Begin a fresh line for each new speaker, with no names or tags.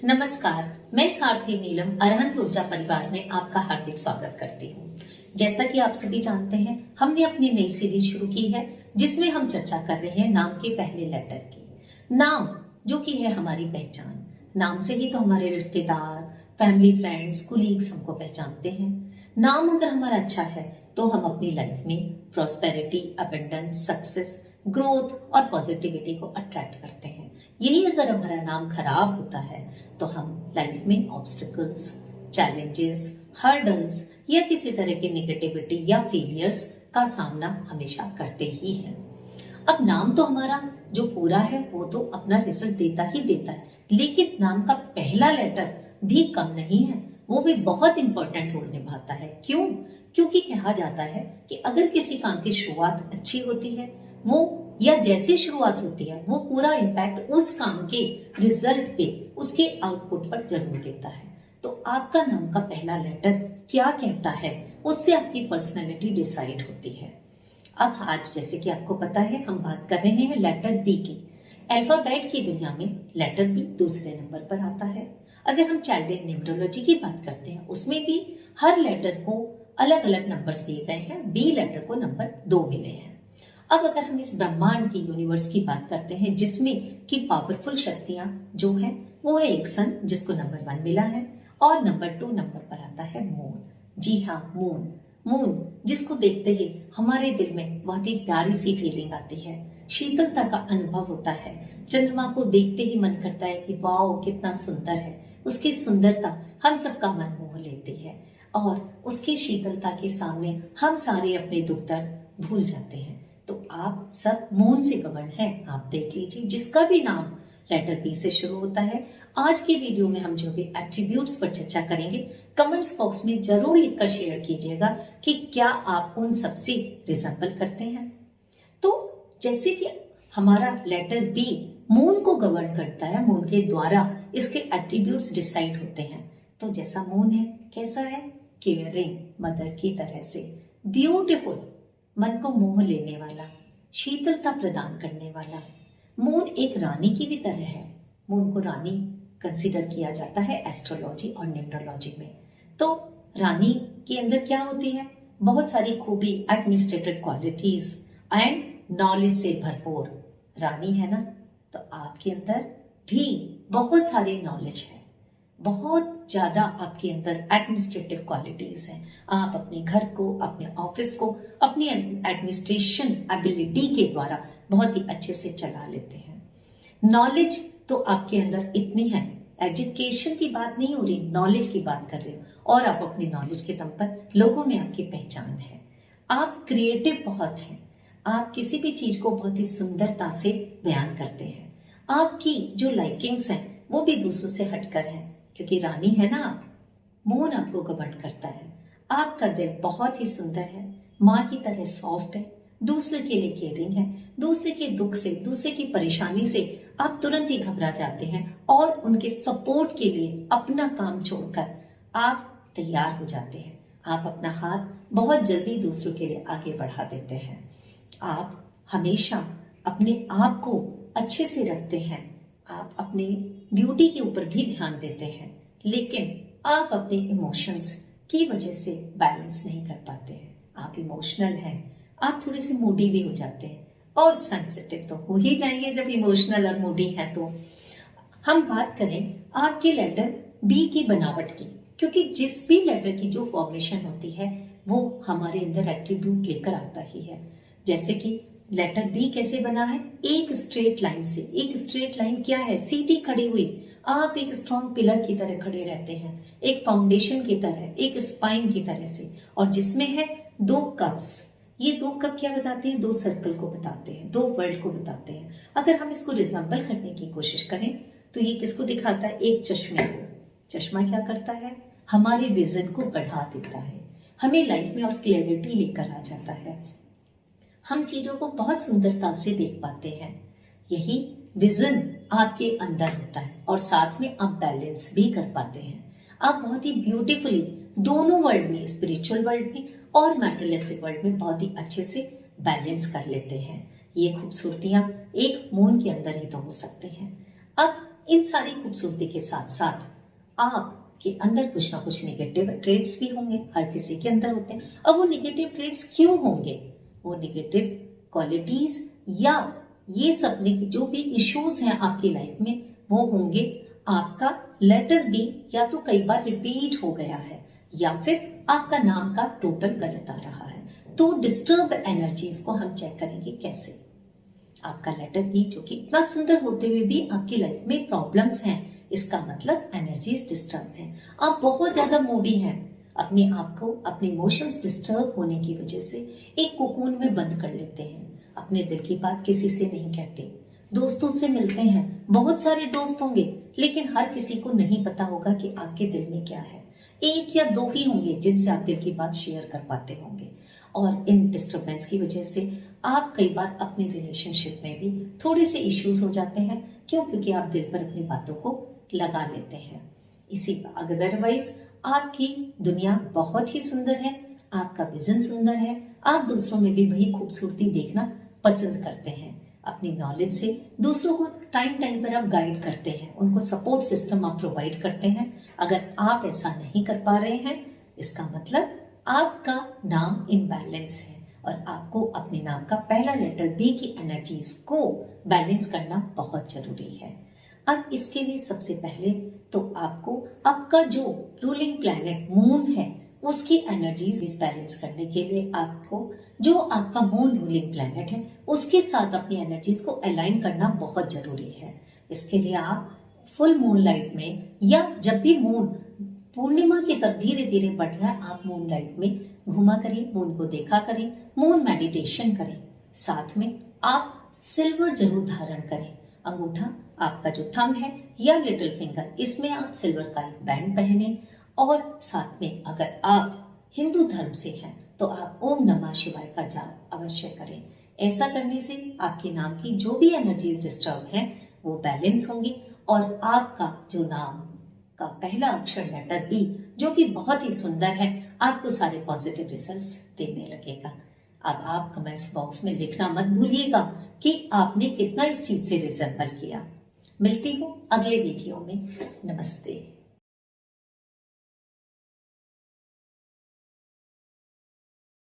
नमस्कार, मैं सारथी नीलम अरहंत ऊर्जा परिवार में आपका हार्दिक स्वागत करती हूँ। जैसा कि आप सभी जानते हैं, हमने अपनी नई सीरीज शुरू की है जिसमें हम चर्चा कर रहे हैं नाम के पहले लेटर की। नाम जो कि है हमारी पहचान। नाम से ही तो हमारे रिश्तेदार, फैमिली, फ्रेंड्स, कुलीग्स हमको पहचानते हैं। नाम अगर हमारा अच्छा है तो हम अपनी लाइफ में प्रॉस्पेरिटी, अबंडेंस, सक्सेस, ग्रोथ और पॉजिटिविटी को अट्रैक्ट करते हैं। यही अगर हमारा नाम खराब होता है तो हम लाइफ में ऑब्स्टिकल्स, चैलेंजेस, हर्डल्स या किसी तरह की नेगेटिविटी या फेलियर्स का सामना हमेशा करते ही हैं। अब नाम तो हमारा जो पूरा है वो तो अपना रिजल्ट देता ही देता है, लेकिन नाम का पहला लेटर भी कम नहीं है, वो भी बहुत इंपॉर्टेंट रोल निभाता है। क्यों? क्योंकि कहा जाता है कि अगर किसी काम की शुरुआत अच्छी होती है, वो या जैसी शुरुआत होती है, वो पूरा इम्पैक्ट उस काम के रिजल्ट पे, उसके आउटपुट पर जरूर देता है। तो आपका नाम का पहला लेटर क्या कहता है, उससे आपकी पर्सनैलिटी डिसाइड होती है। अब आज जैसे कि आपको पता है, हम बात कर रहे हैं लेटर बी की। अल्फाबेट की दुनिया में लेटर बी दूसरे नंबर पर आता है। अगर हम चाइल्ड न्यूमरोलॉजी की बात करते हैं, उसमें भी हर लेटर को अलग अलग नंबर्स दिए गए हैं। बी लेटर को नंबर 2 मिले हैं। अब अगर हम इस ब्रह्मांड की, यूनिवर्स की बात करते हैं, जिसमें की पावरफुल शक्तियां जो है वो है एक सन जिसको नंबर 1 मिला है, और नंबर 2 नंबर पर आता है मून। जी हाँ, मून। मून जिसको देखते ही हमारे दिल में बहुत ही प्यारी सी फीलिंग आती है, शीतलता का अनुभव होता है। चंद्रमा को देखते ही मन करता है कि वाओ कितना सुंदर है। उसकी सुंदरता हम सबका मन मोह लेती है, और उसकी शीतलता के सामने हम सारे अपने दुख दर्द भूल जाते हैं। तो आप सब मून से गवर्न हैं। आप देख लीजिए, जिसका भी नाम लेटर बी से शुरू होता है। आज के वीडियो में हम जो भी एट्रीब्यूट्स पर चर्चा करेंगे, कमेंट्स बॉक्स में जरूर लिखकर शेयर कीजिएगा कि क्या आप उन सबसे रिजेंबल करते हैं। तो जैसे कि हमारा लेटर बी मून को गवर्न करता है, मून के द्वारा इसके एट्रीब्यूट्स डिसाइड होते हैं। तो जैसा मून है, कैसा है? केयरिंग, मदर की तरह से, ब्यूटीफुल, मन को मोह लेने वाला, शीतलता प्रदान करने वाला। मून एक रानी की भी तरह है। मून को रानी कंसीडर किया जाता है एस्ट्रोलॉजी और न्यूमरोलॉजी में। तो रानी के अंदर क्या होती है? बहुत सारी खूबी, एडमिनिस्ट्रेटिव क्वालिटीज एंड नॉलेज से भरपूर रानी है ना। तो आपके अंदर भी बहुत सारी नॉलेज है, बहुत ज्यादा आपके अंदर एडमिनिस्ट्रेटिव क्वालिटीज हैं। आप अपने घर को, अपने ऑफिस को, अपनी एडमिनिस्ट्रेशन एबिलिटी के द्वारा बहुत ही अच्छे से चला लेते हैं। नॉलेज तो आपके अंदर इतनी है, एजुकेशन की बात नहीं हो रही, नॉलेज की बात कर रही हूँ, और आप अपनी नॉलेज के दम पर लोगों में आपकी पहचान है। आप क्रिएटिव बहुत हैं। आप किसी भी चीज को बहुत ही सुंदरता से बयान करते हैं। आपकी जो लाइकिंग्स हैं वो भी दूसरों से हटकर हैं, क्योंकि रानी है ना आप। मून आपको गवर्न करता है। आपका दिल बहुत ही सुंदर है, माँ की तरह सॉफ्ट है, दूसरे के लिए केयरिंग है। दूसरे के दुख से, दूसरे की परेशानी से आप तुरंत ही घबरा जाते हैं, और उनके सपोर्ट के लिए अपना काम छोड़कर आप तैयार हो जाते हैं। आप अपना हाथ बहुत जल्दी दूसरों के लिए आगे बढ़ा देते हैं। आप हमेशा अपने आप को अच्छे से रखते हैं। आप अपनी ड्यूटी के ऊपर भी ध्यान देते हैं, लेकिन आप अपने इमोशंस की वजह से बैलेंस नहीं कर पाते हैं। आप इमोशनल हैं, आप थोड़े से मूडी भी हो जाते हैं, और सेंसिटिव तो हो ही जाएंगे जब इमोशनल और मूडी है। तो हम बात करें आपके लेटर बी की बनावट की, क्योंकि जिस भी लेटर की जो फॉर्मेशन होती है वो हमारे अंदर एट्रीब्यूट लेकर आता ही है। जैसे कि लेटर बी कैसे बना है? एक स्ट्रेट लाइन से। एक स्ट्रेट लाइन क्या है? सीधी खड़ी हुई। आप एक स्ट्रॉन्ग पिलर की तरह खड़े रहते हैं, एक फाउंडेशन की तरह, एक स्पाइन की तरह से, और जिसमें है 2 कप्स। ये 2 कप क्या बताते हैं? 2 सर्कल को बताते हैं, 2 वर्ल्ड को बताते हैं। अगर हम इसको रिजेंबल करने की कोशिश करें तो ये किसको दिखाता है? एक चश्मे को। चश्मा क्या करता है? हमारे विजन को बढ़ा देता है, हमें लाइफ में और क्लैरिटी लेकर आ जाता है। हम चीजों को बहुत सुंदरता से देख पाते हैं। यही विजन आपके अंदर होता है, और साथ में आप बैलेंस भी कर पाते हैं। आप बहुत ही ब्यूटीफुली दोनों वर्ल्ड में, स्पिरिचुअल वर्ल्ड में और मैटेरियलिस्टिक वर्ल्ड में, बहुत ही अच्छे से बैलेंस कर लेते हैं। ये खूबसूरतियां एक मून के अंदर ही तो हो सकते हैं। अब इन सारी खूबसूरती के साथ साथ आपके अंदर कुछ ना कुछ नेगेटिव ट्रेड्स भी होंगे, हर किसी के अंदर होते हैं। अब वो नेगेटिव ट्रेड्स क्यों होंगे? वो नेगेटिव क्वालिटीज या ये सब जो भी इश्यूज हैं आपकी लाइफ में, वो होंगे आपका लेटर बी या तो कई बार रिपीट हो गया है या फिर आपका नाम का टोटल गलत आ रहा है। तो डिस्टर्ब एनर्जीज को हम चेक करेंगे कैसे। आपका लेटर बी जो कि इतना सुंदर होते हुए भी आपकी लाइफ में प्रॉब्लम्स हैं, इसका मतलब एनर्जीज डिस्टर्ब है। आप बहुत ज्यादा मूडी हैं, अपने आप को अपने इमोशंस डिस्टर्ब होने की वजह से एक कोकून में बंद कर लेते हैं, अपने दिल की बात किसी से नहीं कहते, दोस्तों से मिलते हैं, बहुत सारे दोस्त होंगे लेकिन हर किसी को नहीं पता होगा कि आपके दिल में क्या है। एक या दो ही होंगे जिनसे आप दिल की बात शेयर कर पाते होंगे। और इन डिस्टर्बेंस की वजह से आप कई बार अपने रिलेशनशिप में भी थोड़े से इश्यूज हो जाते हैं। क्यों? क्योंकि आप दिल पर अपनी बातों को लगा लेते हैं। इसी अदरवाइज आपकी दुनिया बहुत ही सुंदर है, आपका विजन सुंदर है, आप दूसरों में भी वही खूबसूरती देखना पसंद करते हैं। अपनी नॉलेज से दूसरों को टाइम टाइम पर आप गाइड करते हैं, उनको सपोर्ट सिस्टम आप प्रोवाइड करते हैं। अगर आप ऐसा नहीं कर पा रहे हैं, इसका मतलब आपका नाम इम्बैलेंस है और आपको अपने नाम का पहला लेटर बी की एनर्जीज को बैलेंस करना बहुत जरूरी है। अब इसके लिए सबसे पहले तो आपको आपका जो रूलिंग प्लैनेट मून है उसकी एनर्जीज बैलेंस करने के लिए आपको जो आपका मून रूलिंग प्लैनेट है उसके साथ अपनी एनर्जीज को अलाइन करना बहुत जरूरी है। इसके लिए आप फुल मून लाइट में या जब भी मून पूर्णिमा की तरफ धीरे धीरे बढ़ रहा है, आप मून लाइट में घूमा करें, मून को देखा करें, मून मेडिटेशन करें। साथ में आप सिल्वर जरूर धारण करें। अंगूठा, आपका जो थंब है या लिटिल फिंगर, इसमें आप सिल्वर का एक बैंड पहने और साथ में अगर आप हिंदू धर्म से हैं तो आप ओम नमः शिवाय का जाप अवश्य करें। ऐसा करने से आपके नाम की जो भी एनर्जीज डिस्टर्ब हैं वो बैलेंस होंगी और आपका जो नाम का पहला अक्षर लेटर बी जो कि बहुत ही सुंदर है, आपको सारे पॉजिटिव रिजल्ट्स देने लगेगा। अब आप कमेंट्स बॉक्स में लिखना मत भूलिएगा कि आपने कितना इस चीज से रिजल्ट किया। मिलती हूँ अगले वीडियो में। नमस्ते।